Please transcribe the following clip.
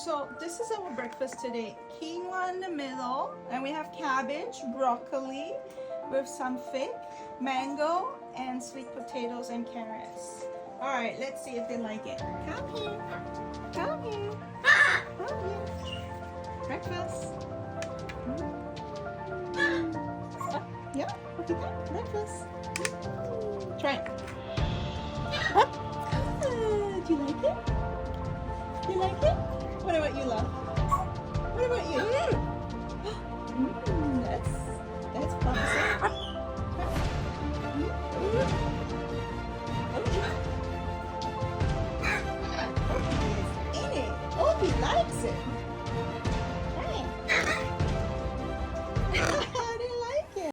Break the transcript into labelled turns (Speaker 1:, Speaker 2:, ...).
Speaker 1: So this is our breakfast today. Quinoa in the middle, and we have cabbage, broccoli with some fig, mango, and sweet potatoes and carrots. All right, let's see if they like it. Come here. Come here. Come here. Breakfast. Yeah, look at that. Breakfast. Try it.